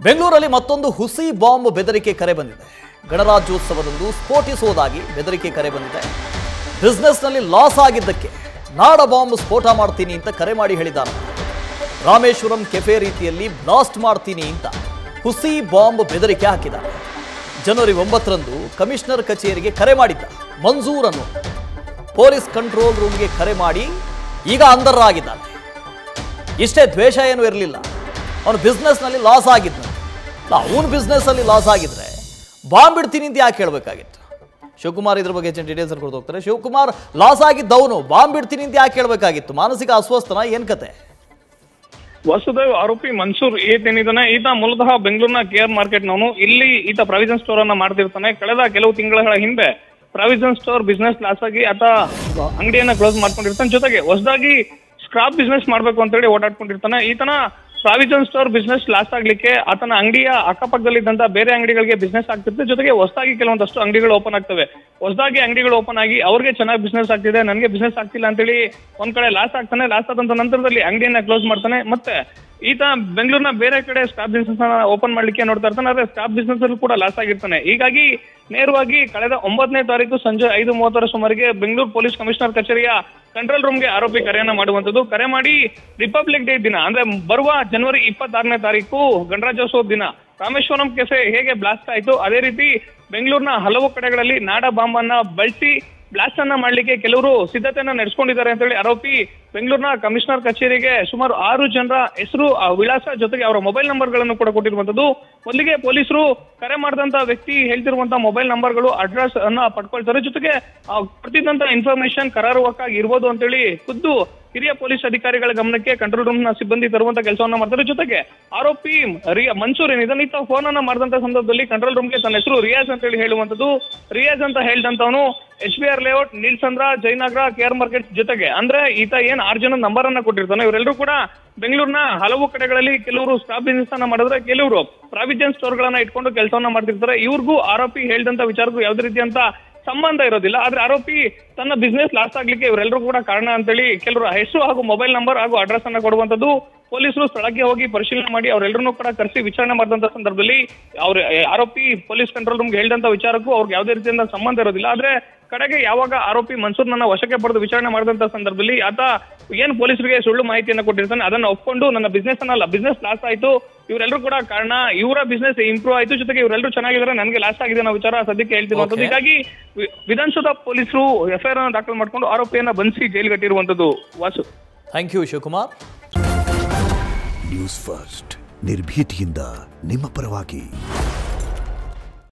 ಬೆಂಗಳೂರಲ್ಲಿ ಮತ್ತೊಂದು ಹುಸಿ ಬಾಂಬ್ ಬೆದರಿಕೆ ಕರೆ ಬಂದಿದೆ. ಗಣರಾಜ್ಯೋತ್ಸವದಂದು ಸ್ಫೋಟಿಸುವುದಾಗಿ ಬೆದರಿಕೆ ಕರೆ ಬಂದಿದೆ. ಬಿಸ್ನೆಸ್ನಲ್ಲಿ ಲಾಸ್ ಆಗಿದ್ದಕ್ಕೆ ನಾಡ ಬಾಂಬ್ ಸ್ಫೋಟ ಮಾಡ್ತೀನಿ ಅಂತ ಕರೆ ಮಾಡಿ ಹೇಳಿದ್ದಾರೆ. ರಾಮೇಶ್ವರಂ ಕೆಫೆ ರೀತಿಯಲ್ಲಿ ಬ್ಲಾಸ್ಟ್ ಮಾಡ್ತೀನಿ ಅಂತ ಹುಸಿ ಬಾಂಬ್ ಬೆದರಿಕೆ ಹಾಕಿದ್ದಾರೆ. ಜನವರಿ 9ರಂದು ಕಮಿಷನರ್ ಕಚೇರಿಗೆ ಕರೆ ಮಾಡಿದ್ದ ಮಂಜೂರ್ ಅನ್ನು ಪೊಲೀಸ್ ಕಂಟ್ರೋಲ್ ರೂಮ್ಗೆ ಕರೆ ಮಾಡಿ ಈಗ ಅಂಧರಾಗಿದ್ದಾನೆ. ಇಷ್ಟೇ ದ್ವೇಷ ಏನೂ ಇರಲಿಲ್ಲ. ಅವನು ಬಿಸ್ನೆಸ್ನಲ್ಲಿ ಲಾಸ್ ಆಗಿದ್ದ. ಅವನು ಬಿಸ್ನೆಸ್ಸಲ್ಲಿ ಲಾಸ್ ಆಗಿದ್ರೆ ಬಾಂಬ್ ಬಿಡ್ತೀನಿ ಅಂತ ಯಾಕೆ ಹೇಳಬೇಕಾಗಿತ್ತು? ಶಿವಕುಮಾರ್ ಇದ್ರ ಬಗ್ಗೆ ಹೆಚ್ಚಿನ ಡೀಟೇಲ್ಸ್ ಕೊಡ್ತಾ ಹೋಗ್ತಾರೆ. ಶಿವಕುಮಾರ್, ಲಾಸ್ ಆಗಿದ್ದವನು ಬಾಂಬ್ ಬಿಡ್ತೀನಿ ಅಂತ ಯಾಕೆ ಹೇಳಬೇಕಾಗಿತ್ತು? ಮಾನಸಿಕ ಅಸ್ವಸ್ಥನ, ಏನ್ ಕತೆ? ವಸುದೇವ್ ಆರೋಪಿ ಮನ್ಸೂರ್ ಏನಿದ್ದಾನೆ, ಈತ ಮೂಲತಃ ಬೆಂಗಳೂರಿನ KR ಮಾರ್ಕೆಟ್ನವನು. ಇಲ್ಲಿ ಈತ ಪ್ರಾವಿಷನ್ ಸ್ಟೋರ್ ಅನ್ನ ಮಾಡ್ತಿರ್ತಾನೆ. ಕಳೆದ ಕೆಲವು ತಿಂಗಳ ಹಿಂದೆ ಪ್ರಾವಿಷನ್ ಸ್ಟೋರ್ ಬಿಸ್ನೆಸ್ ಲಾಸ್ ಆಗಿ ಆತ ಅಂಗಡಿಯನ್ನ ಕ್ಲೋಸ್ ಮಾಡ್ಕೊಂಡಿರ್ತಾನೆ. ಜೊತೆಗೆ ಹೊಸದಾಗಿ ಸ್ಕ್ರಾಪ್ ಬಿಸ್ನೆಸ್ ಮಾಡ್ಬೇಕು ಅಂತ ಹೇಳಿ ಓಡಾಡ್ಕೊಂಡಿರ್ತಾನೆ. ಈತನ ಪ್ರಾವಿಷನ್ ಸ್ಟೋರ್ ಬಿಸ್ನೆಸ್ ಲಾಸ್ ಆಗ್ಲಿಕ್ಕೆ ಆತನ ಅಂಗಡಿಯ ಅಕ್ಕಪಕ್ಕದಲ್ಲಿದ್ದಂತ ಬೇರೆ ಅಂಗಡಿಗಳಿಗೆ ಬಿಸ್ನೆಸ್ ಆಗ್ತಿರುತ್ತೆ. ಜೊತೆಗೆ ಹೊಸದಾಗಿ ಕೆಲವೊಂದಷ್ಟು ಅಂಗಡಿಗಳು ಓಪನ್ ಆಗ್ತವೆ. ಹೊಸದಾಗಿ ಅಂಗಡಿಗಳು ಓಪನ್ ಆಗಿ ಅವ್ರಿಗೆ ಚೆನ್ನಾಗಿ ಬಿಸ್ನೆಸ್ ಆಗ್ತಿದೆ, ನನಗೆ ಬಿಸ್ನೆಸ್ ಆಗ್ತಿಲ್ಲ ಅಂತೇಳಿ ಒಂದ್ ಕಡೆ ಲಾಸ್ ಆಗ್ತಾನೆ. ಲಾಸ್ ಆದಂತ ನಂತರದಲ್ಲಿ ಅಂಗಡಿಯನ್ನ ಕ್ಲೋಸ್ ಮಾಡ್ತಾನೆ. ಮತ್ತೆ ಈತ ಬೆಂಗಳೂರಿನ ಬೇರೆ ಕಡೆ ಸ್ಟಾಪ್ ಬಿಸ್ನೆಸ್ ಓಪನ್ ಮಾಡ್ಲಿಕ್ಕೆ ನೋಡ್ತಾ ಇರ್ತಾನೆ. ಆದ್ರೆ ಸ್ಟಾಪ್ ಬಿಸ್ನೆಸ್ ಅಲ್ಲೂ ಕೂಡ ಲಾಸ್ ಆಗಿರ್ತಾನೆ. ಹೀಗಾಗಿ ನೇರವಾಗಿ ಕಳೆದ 9ನೇ ತಾರೀಕು ಸಂಜೆ 5:30 ಸುಮಾರಿಗೆ ಬೆಂಗಳೂರು ಪೊಲೀಸ್ ಕಮಿಷನರ್ ಕಚೇರಿಯ ಕಂಟ್ರೋಲ್ ರೂಮ್ಗೆ ಆರೋಪಿ ಕರೆಯನ್ನ ಮಾಡುವಂತದ್ದು. ಕರೆ ಮಾಡಿ ರಿಪಬ್ಲಿಕ್ ಡೇ ದಿನ ಅಂದ್ರೆ ಬರುವ ಜನವರಿ 26ನೇ ತಾರೀಕು ಗಣರಾಜ್ಯೋತ್ಸವ ದಿನ ರಾಮೇಶ್ವರಂ ಕೆಫೆ ಹೇಗೆ ಬ್ಲಾಸ್ಟ್ ಆಯ್ತು, ಅದೇ ರೀತಿ ಬೆಂಗಳೂರಿನ ಹಲವು ಕಡೆಗಳಲ್ಲಿ ನಾಡ ಬಾಂಬ್ ಅನ್ನ ಬಳಸಿ ಬ್ಲಾಸ್ಟ್ ಅನ್ನ ಮಾಡ್ಲಿಕ್ಕೆ ಕೆಲವರು ಸಿದ್ಧತೆಯನ್ನ ನಡೆಸ್ಕೊಂಡಿದ್ದಾರೆ ಅಂತ ಹೇಳಿ ಆರೋಪಿ ಬೆಂಗಳೂರಿನ ಕಮಿಷನರ್ ಕಚೇರಿಗೆ ಸುಮಾರು 6 ಜನರ ಹೆಸರು, ವಿಳಾಸ ಜೊತೆಗೆ ಅವರ ಮೊಬೈಲ್ ನಂಬರ್ ಗಳನ್ನು ಕೂಡ ಕೊಟ್ಟಿರುವಂತದ್ದು. ಮೊದಲಿಗೆ ಪೊಲೀಸರು ಕರೆ ಮಾಡಿದಂತ ವ್ಯಕ್ತಿ ಹೇಳ್ತಿರುವಂತ ಮೊಬೈಲ್ ನಂಬರ್ಗಳು, ಅಡ್ರೆಸ್ ಅನ್ನ ಪಡ್ಕೊಳ್ತಾರೆ. ಜೊತೆಗೆ ಕೊಡ್ತಿದ್ದಂತ ಇನ್ಫಾರ್ಮೇಶನ್ ಕರಾರುವಕ್ಕಾಗಿ ಇರ್ಬೋದು ಅಂತೇಳಿ ಖುದ್ದು ಹಿರಿಯ ಪೊಲೀಸ್ ಅಧಿಕಾರಿಗಳ ಗಮನಕ್ಕೆ ಕಂಟ್ರೋಲ್ ರೂಮ್ ನ ಸಿಬ್ಬಂದಿ ತರುವಂತ ಕೆಲಸವನ್ನ ಮಾಡ್ತಾರೆ. ಜೊತೆಗೆ ಆರೋಪಿ ಮನ್ಸೂರ್ ಏನಿದ್ದಾನೆ, ಈತ ಫೋನ್ ಅನ್ನ ಮಾಡಿದಂತ ಸಂದರ್ಭದಲ್ಲಿ ಕಂಟ್ರೋಲ್ ರೂಮ್ಗೆ ತನ್ನ ಹೆಸರು ರಿಯಾಜ್ ಅಂತ ಹೇಳಿ ಹೇಳುವಂತದ್ದು. ರಿಯಾಜ್ ಅಂತ ಹೇಳಿದಂತವನು HBR layout, Neelasandra, Jayanagar, KR market ಜೊತೆಗೆ ಅಂದ್ರೆ ಈತ ಏನ್ 6 ಜನ ನಂಬರ್ ಅನ್ನ ಕೊಟ್ಟಿರ್ತಾನೆ. ಇವರೆಲ್ಲರೂ ಕೂಡ ಬೆಂಗಳೂರಿನ ಹಲವು ಕಡೆಗಳಲ್ಲಿ ಕೆಲವರು ಸ್ಟಾಪ್ ಬಿಸ್ನೆಸ್ ಅನ್ನ ಮಾಡಿದ್ರೆ, ಕೆಲವರು ಪ್ರಾವಿಷನ್ ಸ್ಟೋರ್ ಗಳನ್ನ ಇಟ್ಕೊಂಡು ಕೆಲಸವನ್ನ ಮಾಡ್ತಿರ್ತಾರೆ. ಇವ್ರಿಗೂ ಆರೋಪಿ ಹೇಳಿದಂತ ವಿಚಾರಕ್ಕೂ ಯಾವುದೇ ರೀತಿಯಂತ ಸಂಬಂಧ ಇರೋದಿಲ್ಲ. ಆದ್ರೆ ಆರೋಪಿ ತನ್ನ ಬಿಸ್ನೆಸ್ ಲಾಸ್ ಆಗ್ಲಿಕ್ಕೆ ಇವರೆಲ್ಲರೂ ಕೂಡ ಕಾರಣ ಅಂತೇಳಿ ಕೆಲವರು ಹೆಸರು ಹಾಗೂ ಮೊಬೈಲ್ ನಂಬರ್ ಹಾಗೂ ಅಡ್ರೆಸ್ ಅನ್ನ ಕೊಡುವಂತದ್ದು. ಪೊಲೀಸರು ಸ್ಥಳಕ್ಕೆ ಹೋಗಿ ಪರಿಶೀಲನೆ ಮಾಡಿ ಅವರೆಲ್ಲರನ್ನೂ ಕೂಡ ಕರೆಸಿ ವಿಚಾರಣೆ ಮಾಡಿದಂತ ಸಂದರ್ಭದಲ್ಲಿ ಅವ್ರ ಆರೋಪಿ ಪೊಲೀಸ್ ಕಂಟ್ರೋಲ್ ರೂಮ್ಗೆ ಹೇಳಿದಂತ ವಿಚಾರಕ್ಕೂ ಅವ್ರಿಗೆ ಯಾವುದೇ ರೀತಿಯಿಂದ ಸಂಬಂಧ ಇರೋದಿಲ್ಲ. ಆದ್ರೆ ಕಡೆಗೆ ಯಾವಾಗ ಆರೋಪಿ ಮನ್ಸೂರ್ನನ್ನ ವಶಕ್ಕೆ ಪಡೆದು ವಿಚಾರಣೆ ಮಾಡಿದಂತ ಸಂದರ್ಭದಲ್ಲಿ ಆತ ಏನ್ ಪೊಲೀಸರಿಗೆ ಸುಳ್ಳು ಮಾಹಿತಿಯನ್ನ ಕೊಟ್ಟಿರ್ತಾನೆ ಅದನ್ನ ಒಪ್ಕೊಂಡು ನನ್ನ ಬಿಸ್ನೆಸ್ ಅನ್ನಲ್ಲ, ಬಿಸ್ನೆಸ್ ಲಾಸ್ ಆಯ್ತು, ಇವರೆಲ್ಲರೂ ಕೂಡ ಕಾರಣ, ಇವರ ಬಿಸ್ನೆಸ್ ಇಂಪ್ರೂವ್ ಆಯ್ತು, ಜೊತೆಗೆ ಇವರೆಲ್ಲರೂ ಚೆನ್ನಾಗಿದ್ದಾರೆ, ನನಗೆ ಲಾಸ್ ಆಗಿದೆ ಅನ್ನೋ ವಿಚಾರ ಸದ್ಯಕ್ಕೆ ಹೇಳ್ತಿರುವಂತದ್ದು. ಹೀಗಾಗಿ ವಿಧಾನಸೌಧ ಪೊಲೀಸರು FIR ಅನ್ನು ದಾಖಲು ಮಾಡಿಕೊಂಡು ಆರೋಪಿಯನ್ನ ಬಂಧಿಸಿ ಜೈಲಿಗಟ್ಟಿರುವಂತದ್ದು. Vasu, thank you Shivakumar. News first, ನಿರ್ಭೀತಿಯಿಂದ ನಿಮ್ಮ ಪರವಾಗಿ.